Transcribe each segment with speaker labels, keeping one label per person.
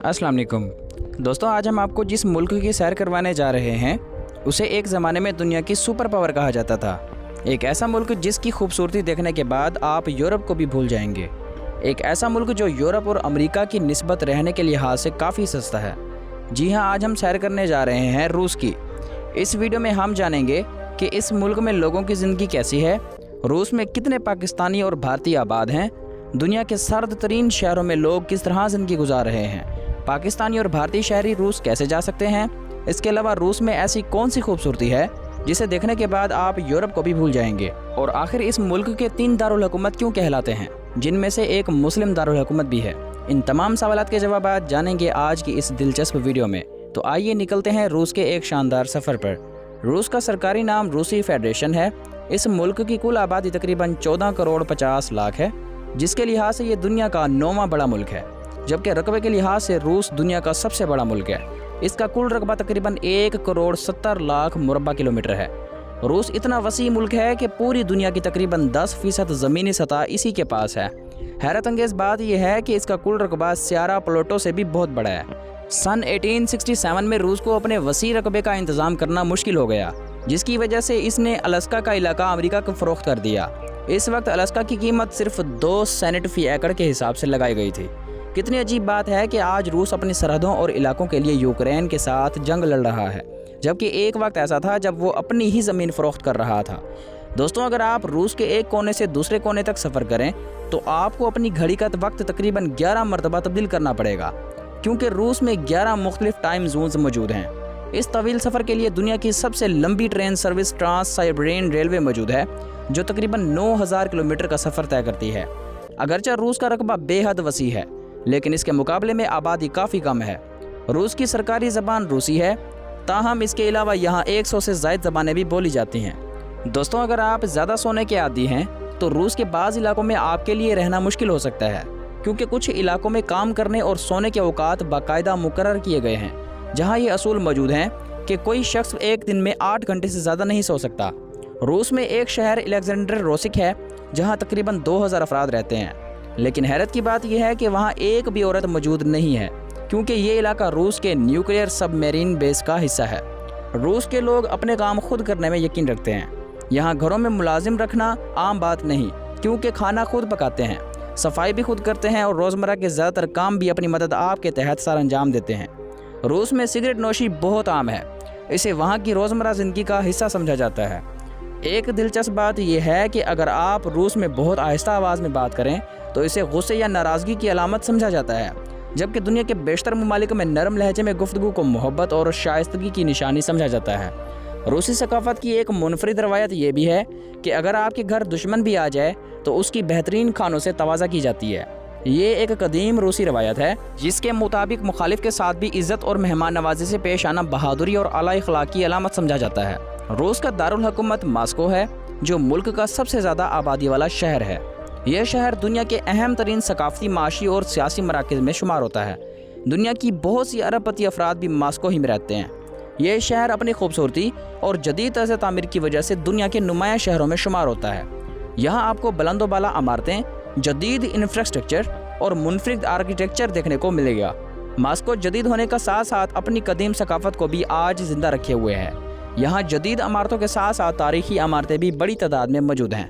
Speaker 1: अस्सलाम वालेकुम दोस्तों, आज हम आपको जिस मुल्क की सैर करवाने जा रहे हैं उसे एक ज़माने में दुनिया की सुपर पावर कहा जाता था। एक ऐसा मुल्क जिसकी खूबसूरती देखने के बाद आप यूरोप को भी भूल जाएंगे। एक ऐसा मुल्क जो यूरोप और अमेरिका की निस्बत रहने के लिहाज से काफ़ी सस्ता है। जी हाँ, आज हम सैर करने जा रहे हैं रूस की। इस वीडियो में हम जानेंगे कि इस मुल्क में लोगों की ज़िंदगी कैसी है, रूस में कितने पाकिस्तानी और भारतीय आबाद हैं, दुनिया के सर्द तरीन शहरों में लोग किस तरह ज़िंदगी गुजार रहे हैं, पाकिस्तानी और भारतीय शहरी रूस कैसे जा सकते हैं। इसके अलावा रूस में ऐसी कौन सी खूबसूरती है जिसे देखने के बाद आप यूरोप को भी भूल जाएंगे। और आखिर इस मुल्क के 3 दारुल हुकूमत क्यों कहलाते हैं, जिनमें से एक मुस्लिम दारुल हुकूमत भी है। इन तमाम सवालात के जवाब जानेंगे आज की इस दिलचस्प वीडियो में। तो आइए निकलते हैं रूस के एक शानदार सफ़र पर। रूस का सरकारी नाम रूसी फेडरेशन है। इस मुल्क की कुल आबादी तकरीबन 14 करोड़ 50 लाख है, जिसके लिहाज से ये दुनिया का 9वां बड़ा मुल्क है, जबकि रकबे के लिहाज से रूस दुनिया का सबसे बड़ा मुल्क है। इसका कुल रकबा तकरीबन 1 करोड़ 70 लाख मुरब्बा किलोमीटर है। रूस इतना वसी मुल्क है कि पूरी दुनिया की तकरीबन 10% ज़मीनी सतह इसी के पास है। हैरत अंगेज़ बात यह है कि इसका कुल रकबा सियारा प्लूटो से भी बहुत बड़ा है। सन 1867 में रूस को अपने वसी रकबे का इंतज़ाम करना मुश्किल हो गया, जिसकी वजह से इसने अलास्का का इलाका अमेरिका को फ़रोख्त कर दिया। इस वक्त अलास्का की कीमत सिर्फ 2 सेंट फी एकड़ के हिसाब से लगाई गई थी। कितनी अजीब बात है कि आज रूस अपनी सरहदों और इलाकों के लिए यूक्रेन के साथ जंग लड़ रहा है, जबकि एक वक्त ऐसा था जब वो अपनी ही ज़मीन फ़रोख्त कर रहा था। दोस्तों, अगर आप रूस के एक कोने से दूसरे कोने तक सफ़र करें तो आपको अपनी घड़ी का वक्त तकरीबन 11 मरतबा तब्दील करना पड़ेगा, क्योंकि रूस में 11 मुख्तलिफ टाइम जोन्स मौजूद हैं। इस तवील सफ़र के लिए दुनिया की सबसे लंबी train service Trans Siberian Railway मौजूद है, जो तकरीबन 9000 किलोमीटर का सफ़र तय करती है। अगरचे रूस का रकबा बेहद वसी है, लेकिन इसके मुकाबले में आबादी काफ़ी कम है। रूस की सरकारी ज़बान रूसी है, ताहम इसके अलावा यहाँ 100 से ज़ायद ज़बानें भी बोली जाती हैं। दोस्तों, अगर आप ज़्यादा सोने के आदी हैं तो रूस के बाज़ इलाकों में आपके लिए रहना मुश्किल हो सकता है, क्योंकि कुछ इलाकों में काम करने और सोने के औकात बाकायदा मुकर्रर किए गए हैं, जहाँ ये असूल मौजूद हैं कि कोई शख्स एक दिन में 8 घंटे से ज़्यादा नहीं सो सकता। रूस में एक शहर अलेक्जेंडर रोसिक है, जहाँ तकरीबन 2000 अफराद रहते हैं, लेकिन हैरत की बात यह है कि वहाँ एक भी औरत मौजूद नहीं है, क्योंकि ये इलाका रूस के न्यूक्लियर सबमरीन बेस का हिस्सा है। रूस के लोग अपने काम खुद करने में यकीन रखते हैं। यहाँ घरों में मुलाजिम रखना आम बात नहीं, क्योंकि खाना खुद पकाते हैं, सफाई भी खुद करते हैं और रोज़मर्रा के ज़्यादातर काम भी अपनी मदद आपके तहत सर अंजाम देते हैं। रूस में सिगरेट नोशी बहुत आम है, इसे वहाँ की रोज़मर्रा ज़िंदगी का हिस्सा समझा जाता है। एक दिलचस्प बात यह है कि अगर आप रूस में बहुत आहिस्ता आवाज़ में बात करें तो इसे गुस्से या नाराज़गी की अलामत समझा जाता है, जबकि दुनिया के बेशतर ममालिक में नरम लहजे में गुफ्तगू को मोहब्बत और शाइस्तगी की निशानी समझा जाता है। रूसी सकाफ़त की एक मुनफरिद रवायत यह भी है कि अगर आपके घर दुश्मन भी आ जाए तो उसकी बेहतरीन खानों से तवाज़ा की जाती है। ये एक कदीम रूसी रवायत है, जिसके मुताबिक मुखालिफ के साथ भी इज़्ज़त और मेहमान नवाजी से पेश आना बहादुरी और आला अखलाक की अलामत समझा जाता है। रूस का दारुल हुकूमत मास्को है, जो मुल्क का सबसे ज़्यादा आबादी वाला शहर है। यह शहर दुनिया के अहम तरीन सकाफ़ती, माशी और सियासी मराकज़ में शुमार होता है। दुनिया की बहुत सी अरबपति अफराद भी मास्को ही में रहते हैं। यह शहर अपनी खूबसूरती और जदीद तर्ज़ तामीर की वजह से दुनिया के नुमाया शहरों में शुमार होता है। यहाँ आपको बुलंद बाला इमारतें, जदीद इंफ्रास्ट्रक्चर और मुनफरिद आर्किटेक्चर देखने को मिलेगा। मास्को जदीद होने का साथ साथ अपनी कदीम सकाफ़त को भी आज ज़िंदा रखे हुए है। यहाँ जदीद इमारतों के साथ साथ तारीखी इमारतें भी बड़ी तादाद में मौजूद हैं।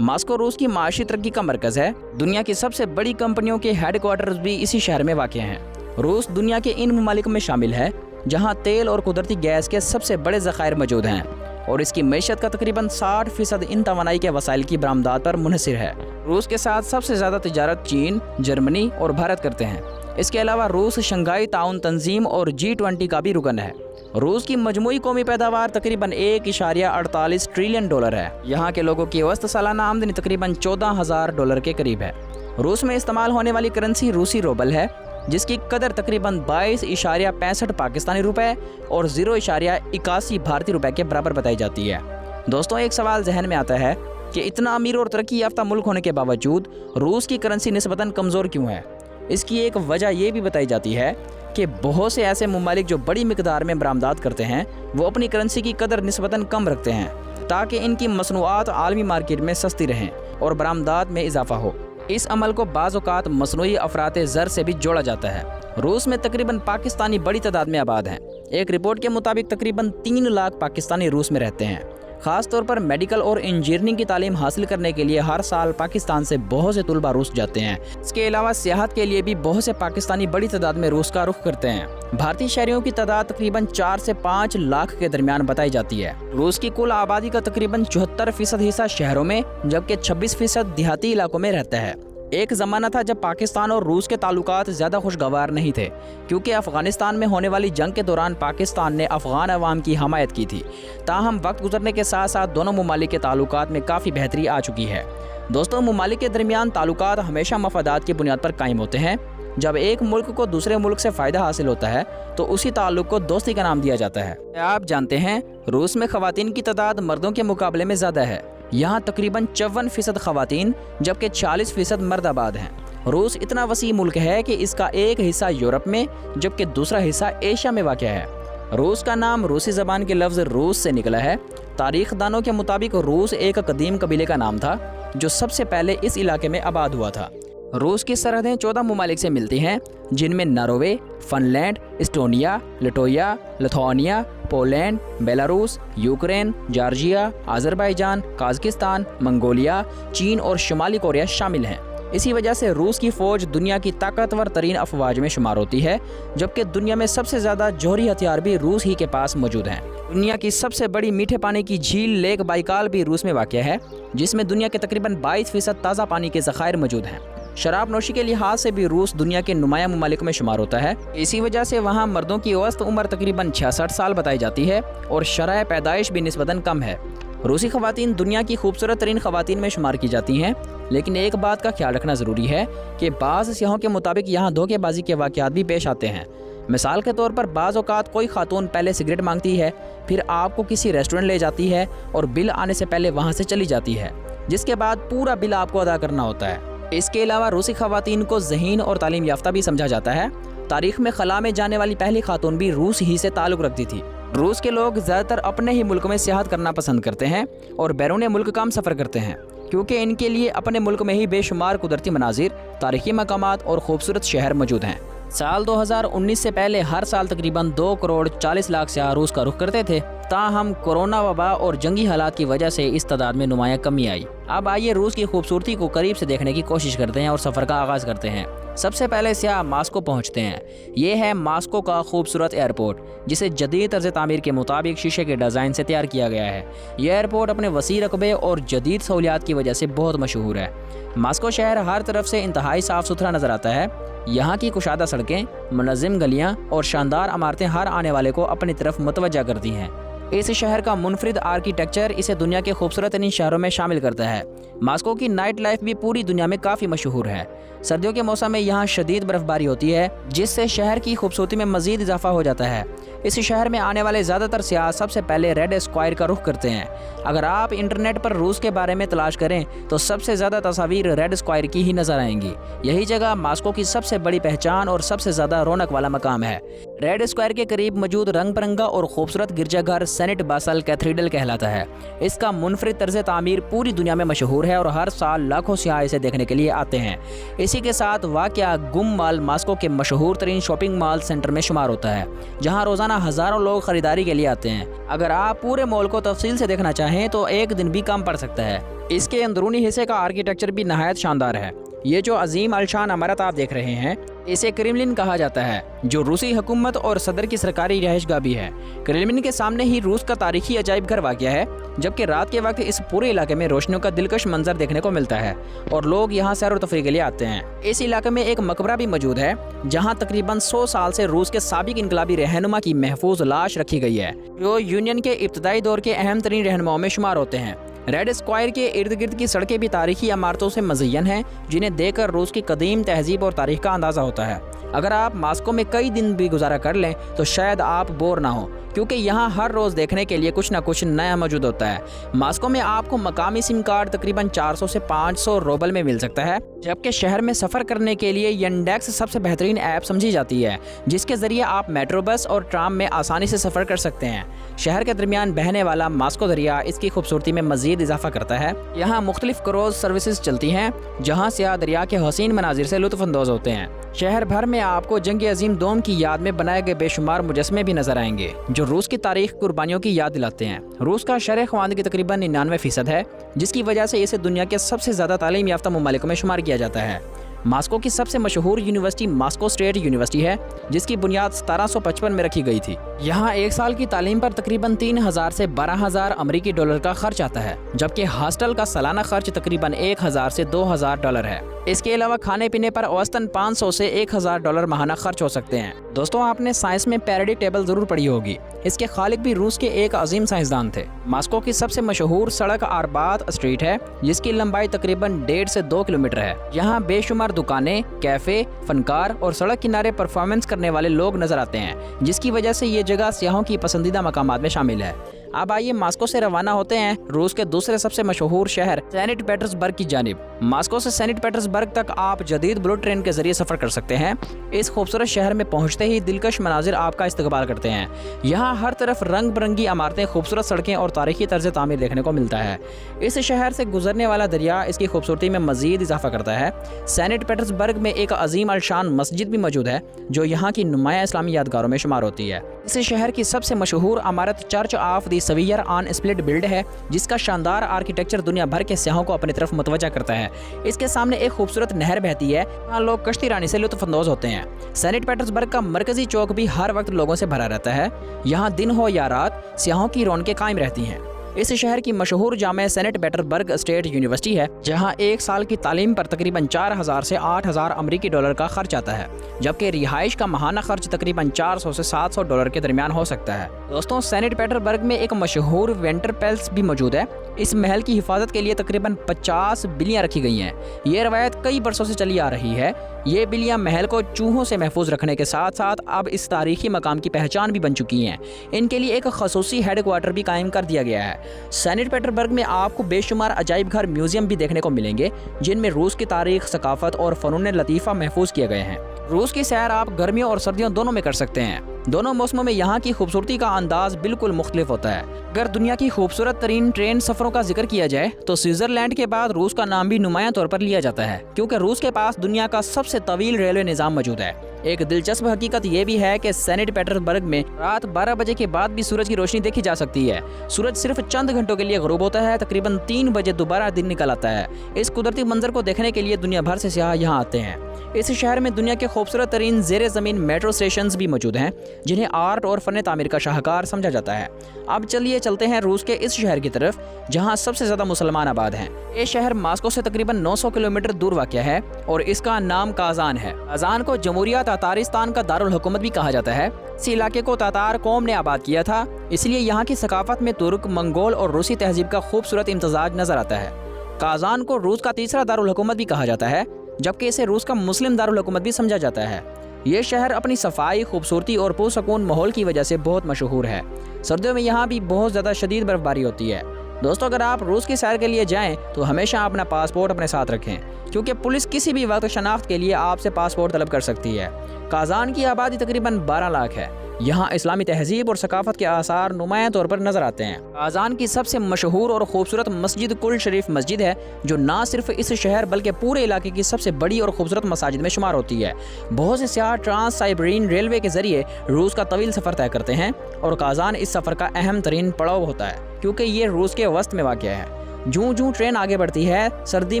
Speaker 1: मास्को रूस की माशी तरक्की का मरकज़ है। दुनिया की सबसे बड़ी कंपनियों के हेडक्वार्टर्स भी इसी शहर में वाक़ हैं। रूस दुनिया के इन ममालिक में शामिल है जहाँ तेल और कुदरती गैस के सबसे बड़े ज़खायर मौजूद हैं, और इसकी मईशत का तकरीबन 60% इन तवानाई के वसाइल की बरामदात पर मुनहसिर है। रूस के साथ सबसे ज़्यादा तिजारत चीन, जर्मनी और भारत करते हैं। इसके अलावा रूस शंघाई ताउन तंजीम और G20 का भी रुकन है। रूस की मजमूई कौमी पैदावार तकरीबन 1.48 ट्रिलियन डॉलर है। यहाँ के लोगों की औसत सालाना आमदनी तकरीबन 14,000 डॉलर के करीब है। रूस में इस्तेमाल होने वाली करेंसी रूसी रूबल है, जिसकी कदर तकरीबन 22.65 पाकिस्तानी रुपए और 0.81 भारतीय रुपए के बराबर बताई जाती है। दोस्तों, एक सवाल जहन में आता है कि इतना अमीर और तरक्की याफ्ता मुल्क होने के बावजूद रूस की करेंसी निस्बतन कमज़ोर क्यों है। इसकी एक वजह यह भी बताई जाती है कि बहुत से ऐसे ममालिक जो बड़ी मिकदार में बरामदात करते हैं, वो अपनी करेंसी की कदर निस्बतन कम रखते हैं, ताकि इनकी मसनूआत आलमी मार्केट में सस्ती रहें और बरामदात में इजाफा हो। इस अमल को बाज़ औक़ात मसनूई अफरात ज़र से भी जोड़ा जाता है। रूस में तकरीबन पाकिस्तानी बड़ी तादाद में आबाद हैं। एक रिपोर्ट के मुताबिक तकरीबन 3 लाख पाकिस्तानी रूस में रहते हैं। ख़ास तौर पर मेडिकल और इंजीनियरिंग की तालीम हासिल करने के लिए हर साल पाकिस्तान से बहुत से तुलबा रूस जाते हैं। इसके अलावा सियाहत के लिए भी बहुत से पाकिस्तानी बड़ी तादाद में रूस का रुख करते हैं। भारतीय शहरियों की तादाद तकरीबन 4 से 5 लाख के दरमियान बताई जाती है। रूस की कुल आबादी का तकरीबन 74% हिस्सा शहरों में जबकि 26% देहाती इलाकों में रहता है। एक ज़माना था जब पाकिस्तान और रूस के ताल्लुकात ज़्यादा खुशगवार नहीं थे, क्योंकि अफ़गानिस्तान में होने वाली जंग के दौरान पाकिस्तान ने अफ़गान अवाम की हमायत की थी। ताहम वक्त गुजरने के साथ साथ दोनों ममालिक के ताल्लुकात में काफ़ी बेहतरी आ चुकी है। दोस्तों, ममालिक के दरमियान ताल्लुकात हमेशा मफादात की बुनियाद पर कायम होते हैं। जब एक मुल्क को दूसरे मुल्क से फ़ायदा हासिल होता है तो उसी ताल्लुक को दोस्ती का नाम दिया जाता है। आप जानते हैं रूस में ख़वातीन की तादाद मर्दों के मुकाबले में ज़्यादा है। यहाँ तकरीबन 54% ख़वातीन जबकि 40% मर्द आबाद हैं। रूस इतना वसी मुल्क है कि इसका एक हिस्सा यूरोप में जबकि दूसरा हिस्सा एशिया में वाक़ है। रूस का नाम रूसी ज़बान के लफ्ज़ रूस से निकला है। तारीख़ दानों के मुताबिक रूस एक कदीम कबीले का नाम था जो सबसे पहले इस इलाके में आबाद हुआ था। रूस की सरहदें 14 ममालिक से मिलती हैं, जिनमें Norway, Finland, Estonia, Lithuania, Lithuania, Poland, Belarus, Ukraine, Georgia, Azerbaijan, Kazakhstan, Mongolia, चीन और शुमाली कोरिया शामिल हैं। इसी वजह से रूस की फ़ौज दुनिया की ताकतवर तरीन अफवाज में शुमार होती है, जबकि दुनिया में सबसे ज़्यादा जौहरी हथियार भी रूस ही के पास मौजूद हैं। दुनिया की सबसे बड़ी मीठे पानी की झील लेक बाइकाल भी रूस में वाक़ है, जिसमें दुनिया के तकरीबन 22% ताज़ा पानी के ज़खायर मौजूद हैं। शराब नोशी के लिहाज से भी रूस दुनिया के नुमाया ममालिक में शुमार होता है। इसी वजह से वहाँ मर्दों की औसत उम्र तकरीबन 66 साल बताई जाती है और शरह पैदाइश भी निस्बतन कम है। रूसी ख़वातीन दुनिया की खूबसूरत तरीन ख़वातीन में शुमार की जाती हैं, लेकिन एक बात का ख्याल रखना ज़रूरी है कि बाज़ सियाहों के मुताबिक यहाँ धोखेबाजी के वाक़यात भी पेश आते हैं। मिसाल के तौर पर बाज़ औक़ात कोई खातून पहले सिगरेट मांगती है, फिर आपको किसी रेस्टोरेंट ले जाती है और बिल आने से पहले वहाँ से चली जाती है, जिसके बाद पूरा बिल आपको अदा करना होता है। इसके अलावा रूसी ख़वातीन को ज़हीन और तालीम याफ्ता भी समझा जाता है। तारीख़ में खला में जाने वाली पहली खातून भी रूस ही से ताल्लुक़ रखती थी। रूस के लोग ज़्यादातर अपने ही मुल्क में सियाहत करना पसंद करते हैं और बैरून मुल्क कम सफ़र करते हैं, क्योंकि इनके लिए अपने मुल्क में ही बेशुमार कुदरती मनाजिर, तारीख़ी मकामात और ख़ूबसूरत शहर मौजूद हैं। साल 2019 से पहले हर साल तकरीबन 2 करोड़ 40 लाख सियाह रूस का रुख करते थे। ताहम कोरोना वबा और जंगी हालात की वजह से इस तादाद में नुमाया कमी आई। अब आइए रूस की खूबसूरती को करीब से देखने की कोशिश करते हैं और सफ़र का आगाज़ करते हैं। सबसे पहले सियाह मास्को पहुंचते हैं। ये है मास्को का खूबसूरत एयरपोर्ट, जिसे जदीद तर्ज तामीर के मुताबिक शीशे के डिज़ाइन से तैयार किया गया है। यह एयरपोर्ट अपने वसी रकबे और जदीद सहूलियात की वजह से बहुत मशहूर है। मास्को शहर हर तरफ से इंतहाई साफ़ सुथरा नज़र आता है। यहाँ की कुशादा सड़कें, मुनज़्ज़म गलियाँ और शानदार इमारतें हर आने वाले को अपनी तरफ मुतवज्जा करती हैं। इस शहर का मुनफरिद आर्किटेक्चर इसे दुनिया के खूबसूरत तरीन शहरों में शामिल करता है। मास्को की नाइट लाइफ भी पूरी दुनिया में काफ़ी मशहूर है। सर्दियों के मौसम में यहाँ शदीद बर्फबारी होती है, जिससे शहर की खूबसूरती में मज़ीद इजाफा हो जाता है। इस शहर में आने वाले ज़्यादातर सियाह सबसे पहले रेड स्क्वायर का रुख करते हैं। अगर आप इंटरनेट पर रूस के बारे में तलाश करें तो सबसे ज़्यादा तस्वीर रेड स्क्वायर की ही नज़र आएंगी। यही जगह मास्को की सबसे बड़ी पहचान और सबसे ज़्यादा रौनक वाला मकाम है। रेड स्क्वायर के करीब मौजूद रंग बिरंगा और खूबसूरत गिरजाघर सेंट बासल कैथेड्रल कहलाता है। इसका मुनफरिद तर्ज तामीर पूरी दुनिया में मशहूर है और हर साल लाखों सियाह इसे देखने के लिए आते हैं। इसी के साथ वाक़या गुम मॉल मास्को के मशहूर तरीन शॉपिंग मॉल सेंटर में शुमार होता है, जहाँ रोज़ाना हज़ारों लोग ख़रीदारी के लिए आते हैं। अगर आप पूरे मॉल को तफसील से देखना चाहें तो एक दिन भी कम पड़ सकता है। इसके अंदरूनी हिस्से का आर्किटेक्चर भी नहायत शानदार है। ये जो अजीम अलशान इमारत आप देख रहे हैं, इसे क्रेमलिन कहा जाता है, जो रूसी हुकूमत और सदर की सरकारी रिहाइशगाह भी है। क्रेमलिन के सामने ही रूस का तारीखी अजायब घर वाक़या है, जबकि रात के वक्त इस पूरे इलाके में रोशनियों का दिलकश मंजर देखने को मिलता है और लोग यहाँ सैर व तफरीह के लिए आते हैं। इस इलाके में एक मकबरा भी मौजूद है, जहाँ तकरीबन 100 साल से रूस के साबिक इनकलाबी रहनुमा की महफूज लाश रखी गई है, जो यूनियन के इब्तदाई दौर के अहम तरीन रहनुमाओं में शुमार होते हैं। रेड स्क्वायर के इर्द गिर्द की सड़कें भी तारीखी इमारतों से मज़य्यन हैं, जिन्हें देखकर रूस की कदीम तहजीब और तारीख का अंदाज़ा होता है। اگر آپ ماسکو میں کئی دن بھی گزارا کر لیں تو شاید آپ بور نہ ہوں، کیونکہ یہاں ہر روز دیکھنے کے لیے کچھ نہ کچھ نیا موجود ہوتا ہے۔ ماسکو میں آپ کو مقامی سم کارڈ تقریباً 400 سے 500 روبل میں مل سکتا ہے، جبکہ شہر میں سفر کرنے کے لیے ینڈیکس سب سے بہترین ایپ سمجھی جاتی ہے، جس کے ذریعے آپ میٹرو، بس اور ٹرام میں آسانی سے سفر کر سکتے ہیں۔ شہر کے درمیان بہنے والا ماسکو دریا اس کی خوبصورتی میں مزید اضافہ کرتا ہے۔ یہاں مختلف کروز سروسز چلتی ہیں، جہاں سیاح دریا کے حسین مناظر سے لطف اندوز ہوتے ہیں۔ شہر بھر میں آپ کو جنگ عظیم دوم کی یاد میں بنائے گئے بے شمار مجسمے بھی نظر آئیں گے، جو روس کی تاریخ قربانیوں کی یاد دلاتے ہیں۔ روس کا شرح خواندگی تقریباً 99% ہے، جس کی وجہ سے اسے دنیا کے سب سے زیادہ تعلیم یافتہ ممالک میں شمار کیا جاتا ہے۔ ماسکو کی سب سے مشہور یونیورسٹی ماسکو اسٹیٹ یونیورسٹی ہے، جس کی بنیاد 1755 میں رکھی گئی تھی۔ یہاں ایک سال کی تعلیم پر تقریباً 3000 سے 12000 امریکی ڈالر کا خرچ آتا ہے، جبکہ ہاسٹل کا سالانہ خرچ تقریباً 1000 سے 2000 ڈالر ہے۔ اس کے علاوہ کھانے پینے پر اوسطاً 500 سے 1000 ڈالر ماہانہ خرچ ہو سکتے ہیں۔ دوستوں، آپ نے سائنس میں پیراڈی ٹیبل ضرور پڑھی ہوگی۔ اس کے خالق بھی روس کے ایک عظیم سائنسدان تھے۔ ماسکو کی سب سے مشہور سڑک آربات اسٹریٹ ہے، جس کی لمبائی تقریباً 1.5 سے 2 کلومیٹر ہے۔ یہاں بے شمار دکانیں، کیفے، فنکار اور سڑک کنارے پرفارمنس کرنے والے لوگ نظر آتے ہیں، جس کی وجہ سے یہ جگہ سیاحوں کی پسندیدہ مقامات میں شامل ہے۔ اب آئیے ماسکو سے روانہ ہوتے ہیں روس کے دوسرے سب سے مشہور شہر سینٹ پیٹرز برگ کی جانب۔ ماسکو سے سینٹ پیٹرز برگ تک آپ جدید بلٹ ٹرین کے ذریعے سفر کر سکتے ہیں۔ اس خوبصورت شہر میں پہنچتے ہی دلکش مناظر آپ کا استقبال کرتے ہیں۔ یہاں ہر طرف رنگ برنگی عمارتیں، خوبصورت سڑکیں اور تاریخی طرز تعمیر دیکھنے کو ملتا ہے۔ اس شہر سے گزرنے والا دریا اس کی خوبصورتی میں مزید اضافہ کرتا ہے۔ سینٹ پیٹرز برگ میں ایک عظیم الشان مسجد بھی موجود ہے، جو یہاں کی نمایاں اسلامی یادگاروں میں شمار ہوتی ہے۔ اس شہر کی سب سے مشہور عمارت Church of the Savior on Spilled Blood ہے، جس کا شاندار آرکیٹیکچر دنیا بھر کے سیاحوں کو اپنی طرف متوجہ کرتا ہے۔ اس کے سامنے ایک خوبصورت نہر بہتی ہے، جہاں لوگ کشتی رانی سے لطف اندوز ہوتے ہیں۔ سینٹ پیٹرز برگ کا مرکزی چوک بھی ہر وقت لوگوں سے بھرا رہتا ہے۔ یہاں دن ہو یا رات سیاحوں کی رونقیں قائم رہتی ہیں۔ اس شہر کی مشہور جامع سینٹ پیٹرز برگ اسٹیٹ یونیورسٹی ہے، جہاں ایک سال کی تعلیم پر تقریباً 4000 سے 8000 امریکی ڈالر کا خرچ آتا ہے، جبکہ رہائش کا ماہانہ خرچ تقریباً 400 سے 700 ڈالر کے درمیان ہو سکتا ہے۔ دوستوں، سینٹ پیٹرز برگ میں ایک مشہور ونٹر پیلس بھی موجود ہے۔ اس محل کی حفاظت کے لیے تقریباً 50 بلیاں رکھی گئی ہیں۔ یہ روایت کئی برسوں سے چلی آ رہی ہے۔ یہ بلیاں محل کو چوہوں سے محفوظ رکھنے کے ساتھ ساتھ اب اس تاریخی مقام کی پہچان بھی بن چکی ہیں۔ ان کے لیے ایک خصوصی ہیڈ کوارٹر بھی قائم کر دیا گیا ہے۔ سینٹ پیٹرز برگ میں آپ کو بے شمار عجائب گھر میوزیم بھی دیکھنے کو ملیں گے، جن میں روس کی تاریخ، ثقافت اور فنون لطیفہ محفوظ کیے گئے ہیں۔ روس کی سیر آپ گرمیوں اور سردیوں دونوں میں کر سکتے ہیں۔ دونوں موسموں میں یہاں کی خوبصورتی کا انداز بالکل مختلف ہوتا ہے۔ اگر دنیا کی خوبصورت ترین ٹرین سفروں کا ذکر کیا جائے تو سوئٹزرلینڈ کے بعد روس کا نام بھی نمایاں طور پر لیا جاتا ہے، کیونکہ روس کے پاس دنیا کا سب سے طویل ریلوے نظام موجود ہے۔ ایک دلچسپ حقیقت یہ بھی ہے کہ سینٹ پیٹرز برگ میں رات 12 بجے کے بعد بھی سورج کی روشنی دیکھی جا سکتی ہے۔ سورج صرف چند گھنٹوں کے لیے غروب ہوتا ہے، تقریباً 3 بجے دوبارہ دن نکل آتا ہے۔ اس قدرتی منظر کو دیکھنے کے لیے دنیا بھر سے سیاح یہاں آتے ہیں۔ اس شہر میں دنیا کے خوبصورت ترین زیر زمین میٹرو اسٹیشنز بھی موجود ہیں، جنہیں آرٹ اور فن تعمیر کا شاہکار سمجھا جاتا ہے۔ اب چلیے چلتے ہیں روس کے اس شہر کی طرف، جہاں سب سے زیادہ مسلمان آباد ہیں۔ یہ شہر ماسکو سے تقریباً 900 کلومیٹر دور واقع ہے اور اس کا نام کازان ہے۔ کازان کو جمہوریہ تاتارستان کا دارالحکومت بھی کہا جاتا ہے۔ اس علاقے کو تاتار قوم نے آباد کیا تھا، اس لیے یہاں کی ثقافت میں ترک، منگول اور روسی تہذیب کا خوبصورت امتزاج نظر آتا ہے۔ کازان کو روس کا تیسرا دارالحکومت بھی کہا جاتا ہے، جبکہ اسے روس کا مسلم دارالحکومت بھی سمجھا جاتا ہے۔ یہ شہر اپنی صفائی، خوبصورتی اور پرسکون ماحول کی وجہ سے بہت مشہور ہے۔ سردیوں میں یہاں بھی بہت زیادہ شدید برف باری ہوتی ہے۔ دوستو، اگر آپ روس کی سیر کے لیے جائیں تو ہمیشہ اپنا پاسپورٹ اپنے ساتھ رکھیں، کیونکہ پولیس کسی بھی وقت شناخت کے لیے آپ سے پاسپورٹ طلب کر سکتی ہے۔ کازان کی آبادی تقریباً 12 لاکھ ہے۔ یہاں اسلامی تہذیب اور ثقافت کے آثار نمایاں طور پر نظر آتے ہیں۔ کازان کی سب سے مشہور اور خوبصورت مسجد کل شریف مسجد ہے، جو نہ صرف اس شہر بلکہ پورے علاقے کی سب سے بڑی اور خوبصورت مساجد میں شمار ہوتی ہے۔ بہت سے سیاح ٹرانس سائبرین ریلوے کے ذریعے روس کا طویل سفر طے کرتے ہیں، اور کازان اس سفر کا اہم ترین پڑاؤ ہوتا ہے، کیونکہ یہ روس کے وسط میں واقع ہے۔ جوں جوں ٹرین آگے بڑھتی ہے، سردی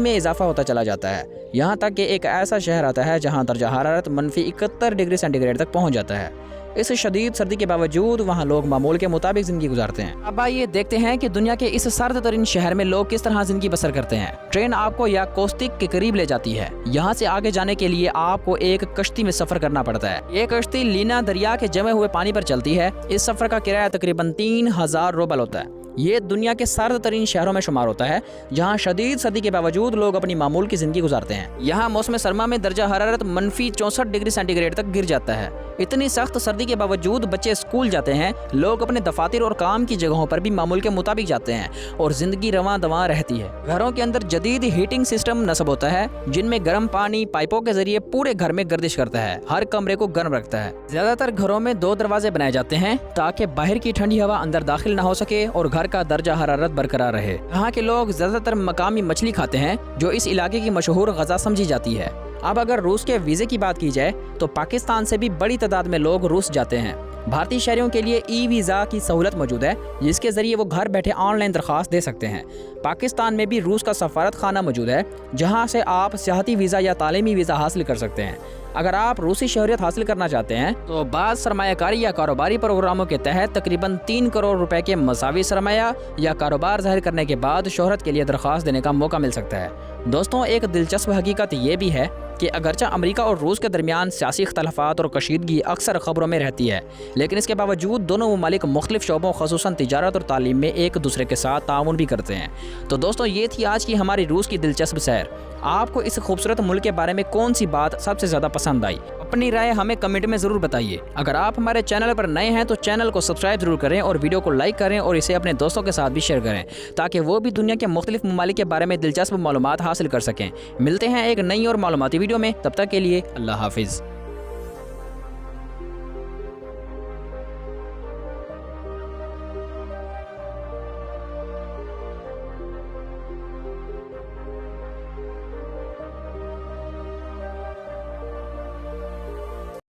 Speaker 1: میں اضافہ ہوتا چلا جاتا ہے، یہاں تک کہ ایک ایسا شہر آتا ہے جہاں درجہ حرارت -71 ڈگری سینٹی گریڈ تک پہنچ جاتا ہے۔ اس شدید سردی کے باوجود وہاں لوگ معمول کے مطابق زندگی گزارتے ہیں۔ اب آئیے دیکھتے ہیں کہ دنیا کے اس سرد ترین شہر میں لوگ کس طرح زندگی بسر کرتے ہیں۔ ٹرین آپ کو یاکوتسک کے قریب لے جاتی ہے۔ یہاں سے آگے جانے کے لیے آپ کو ایک کشتی میں سفر کرنا پڑتا ہے۔ یہ کشتی لینا دریا کے جمے ہوئے پانی پر چلتی ہے۔ اس سفر کا کرایہ تقریباً 3000 روبل ہوتا ہے۔ ये दुनिया के सर्द तरीन शहरों में शुमार होता है, जहाँ शदीद सर्दी के बावजूद लोग अपनी मामूल की जिंदगी गुजारते हैं। यहाँ मौसम सरमा में दर्जा हरारत -64 डिग्री सेंटीग्रेड तक गिर जाता है। इतनी सख्त सर्दी के बावजूद बच्चे स्कूल जाते हैं, लोग अपने दफातर और काम की जगहों पर भी मामूल के मुताबिक जाते हैं और जिंदगी रवां दवां रहती है। घरों के अंदर जदीद हीटिंग सिस्टम नस्ब होता है, जिनमें गर्म पानी पाइपों के जरिए पूरे घर में गर्दिश करता है, हर कमरे को गर्म रखता है। ज्यादातर घरों में 2 दरवाजे बनाए जाते हैं ताकि बाहर की ठंडी हवा अंदर दाखिल न हो सके और घर का दर्जा हरारत बरकरार रहे। यहाँ के लोग ज्यादातर मकामी मछली खाते हैं, जो इस इलाके की मशहूर गज़ा समझी जाती है। अब अगर रूस के वीज़े की बात की जाए तो पाकिस्तान से भी बड़ी तादाद में लोग रूस जाते हैं। भारतीय शहरियों के लिए ई वीज़ा की सहूलत मौजूद है, जिसके ज़रिए वो घर बैठे ऑनलाइन दरख्वास्त दे सकते हैं। पाकिस्तान में भी रूस का सफारत खाना मौजूद है, जहां से आप सियाहती वीज़ा या तालीमी वीज़ा हासिल कर सकते हैं। अगर आप रूसी शहरियत हासिल करना चाहते हैं तो बाज़ सरमायाकारी या कारोबारी प्रोग्रामों के तहत तकरीबन 3 करोड़ रुपए के मसावी सरमाया या कारोबार ज़ाहिर करने के बाद शोहरत के लिए दरख्वास्त देने का मौका मिल सकता है। दोस्तों, एक दिलचस्प हकीकत ये भी है कि अगरचा अमेरिका और रूस के दरमियान सियासी इख्तलाफात और कशीदगी अक्सर खबरों में रहती है, लेकिन इसके बावजूद दोनों ममालिक मुख्तलिफ शोबों ख़ुसूसन तिजारत और तालीम में एक दूसरे के साथ ताउन भी करते हैं। तो दोस्तों, ये थी आज की हमारी रूस की दिलचस्प सैर। आपको इस खूबसूरत मुल्क के बारे में कौन सी बात सबसे ज़्यादा पसंद आई? अपनी राय हमें कमेंट में ज़रूर बताइए। अगर आप हमारे चैनल पर नए हैं तो चैनल को सब्सक्राइब जरूर करें और वीडियो को लाइक करें और इसे अपने दोस्तों के साथ भी शेयर करें, ताकि वो भी दुनिया के मुख्तलिफ ममालिक के बारे में दिलचस्प मालूमात हासिल कर सकें। मिलते हैं एक नई और मालूमाती वीडियो में, तब तक के लिए अल्लाह हाफिज़।